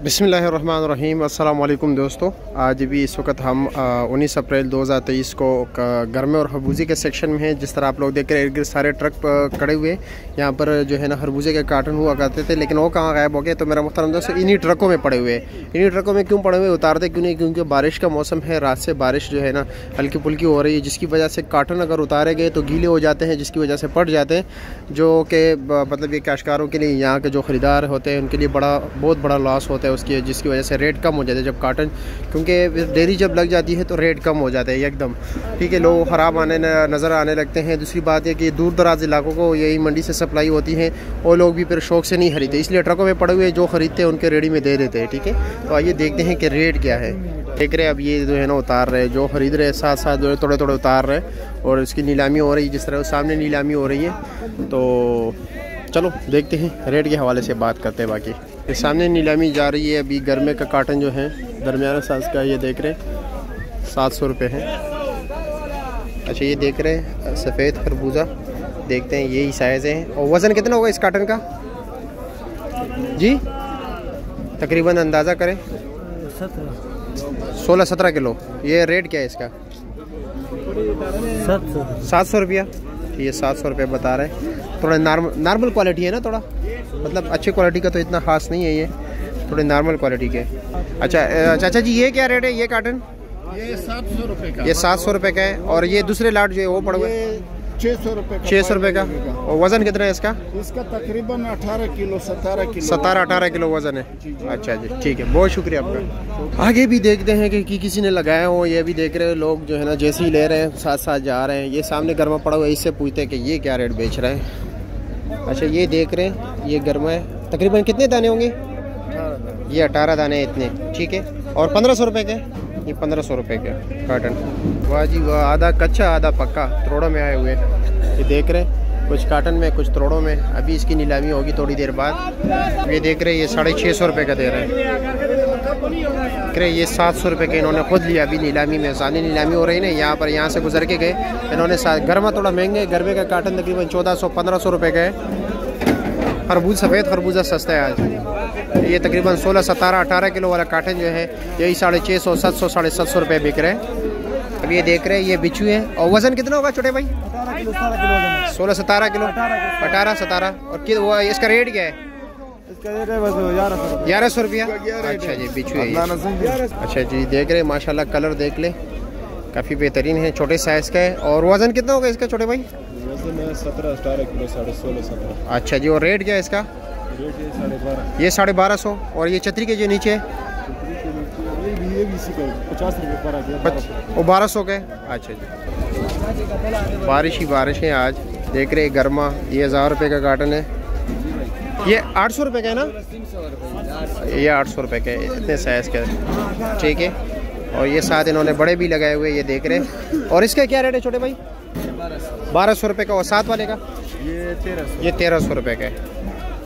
बिस्मिल्लाहिर्रहमानिर्रहीम। अस्सलाम वालेकुम दोस्तों, आज भी इस वक्त हम 19 अप्रैल 2023 को गर्मे और खरबूजे के सेक्शन में हैं। जिस तरह आप लोग देख रहे हैं सारे ट्रक खड़े हुए यहाँ पर जो है ना खरबूजे के कार्टन हुआ करते थे, लेकिन वो कहाँ गायब हो गए। तो मेरा मुहतरम दोस्त इन्हीं ट्रकों में पड़े हुए हैं। इन्हीं ट्रकों में क्यों पड़े हुए, उतारते क्यों नहीं? क्योंकि बारिश का मौसम है, रात से बारिश जो है ना हल्की फुल्की हो रही है, जिसकी वजह से कार्टन अगर उतारे गए तो गीले हो जाते हैं, जिसकी वजह से फट जाते हैं, जो कि मतलब ये काश्तकारों के लिए, यहाँ के जो ख़रीदार होते हैं उनके लिए बहुत बड़ा लॉस होता है उसकी, जिसकी वजह से रेट कम हो जाता है जब काटन, क्योंकि देरी जब लग जाती है तो रेट कम हो जाता है एकदम। ठीक है, लोग ख़राब नज़र आने लगते हैं। दूसरी बात है कि दूर दराज इलाकों को यही मंडी से सप्लाई होती है, और लोग भी फिर शौक से नहीं खरीदते, इसलिए ट्रकों में पड़े हुए जो ख़रीदते हैं उनके रेडी में दे देते हैं। ठीक है, तो आइए देखते हैं कि रेट क्या है। देख रहे हैं अब ये जो है ना उतार रहे हैं, जो ख़रीद रहे हैं साथ साथ जो है थोड़े थोड़े उतार रहे हैं, और इसकी नीलामी हो रही है, जिस तरह सामने नीलामी हो रही है। तो चलो देखते हैं, रेट के हवाले से बात करते हैं। बाकी ये सामने नीलामी जा रही है अभी। गर्मे का काटन जो है दरमियाना साइज़ का, ये देख रहे हैं 700 रुपये है। अच्छा, ये देख रहे हैं सफ़ेद खरबूजा, देखते हैं यही साइज़ है। और वज़न कितना होगा इस काटन का जी? तकरीबन अंदाज़ा करें 16-17 किलो। ये रेट क्या है इसका? 700 रुपया। ये 700 रुपये बता रहे हैं। थोड़ा नॉर्मल क्वालिटी है ना, थोड़ा मतलब अच्छी क्वालिटी का तो इतना ख़ास नहीं है, ये थोड़े नॉर्मल क्वालिटी के। अच्छा चाचा जी, ये क्या रेट है ये काटन? ये 700 रुपये का। ये 700 रुपये का है। और ये दूसरे लाट जो है वो पड़ हुए 600 रुपये का। 600 रुपये का। और वज़न कितना है इसका? इसका तकरीबन 18 किलो 17 किलो 17-18 किलो वज़न है। अच्छा जी, ठीक है, बहुत शुक्रिया आपका। आगे भी देखते हैं कि किसी ने लगाया हो। ये भी देख रहे हैं लोग जो है ना जैसे ही ले रहे हैं साथ साथ जा रहे हैं। ये सामने गर्मा पड़ा हुआ है, इससे पूछते हैं कि ये क्या रेट बेच रहे हैं। अच्छा, ये देख रहे हैं ये गर्मा है, तकरीबन कितने दाने होंगे? ये 18 दाने इतने। ठीक है, और 1500 रुपये के। ये 1500 रुपये के कार्टन। वाह जी वाह, आधा कच्चा आधा पक्का त्रोड़ों में आए हुए। ये देख रहे हैं कुछ कार्टन में कुछ त्रोड़ों में। अभी इसकी नीलामी होगी थोड़ी देर बाद। ये देख रहे हैं ये 650 रुपये का दे रहे हैं। ये 700 रुपये के इन्होंने खुद लिया अभी नीलामी में। सानी नीलामी हो रही है यहाँ पर, यहाँ से गुजर के गए इन्होंने। गर्मा थोड़ा महंगे, गर्मे का कार्टन तकरीबन 1400-1500 रुपये का है। खरबूज सफ़ेद खरबूजा सस्ता है आज। ये तकरीबन 16-17-18 किलो वाला कार्टन जो है यही 650, 700, 750 रुपये बिक रहे हैं। अब ये देख रहे हैं ये बिच्छू है। और वज़न कितना होगा छोटे भाई? 16-17 किलो 18-17। और इसका रेट क्या है? इसका रेट है बस 1100 रुपया। अच्छा जी, बिच्छू है। अच्छा जी, देख रहे हैं माशाल्लाह, कलर देख ले काफ़ी बेहतरीन है, छोटे साइज़ का है। और वज़न कितना होगा इसका छोटे भाई? 17-18 किलो 16-17। अच्छा जी, और रेट क्या है इसका? रेट ये 1250। और ये छतरी के जो नीचे है ये भी इसी का 50 रुपये पर आ गया, वो 1200 के। अच्छा जी, बारिश ही बारिश है आज। देख रहे गर्मा, ये 1000 रुपये का कार्टन है। ये 800 रुपये का है ना? ये 800 रुपये का है, इतने साइज़ का। ठीक है, और ये साथ इन्होंने बड़े भी लगाए हुए, ये देख रहे हैं। और इसका क्या रेट है छोटे भाई? 1200 रुपये का। और साथ वाले का? ये 1300। ये 1300 रुपये का है।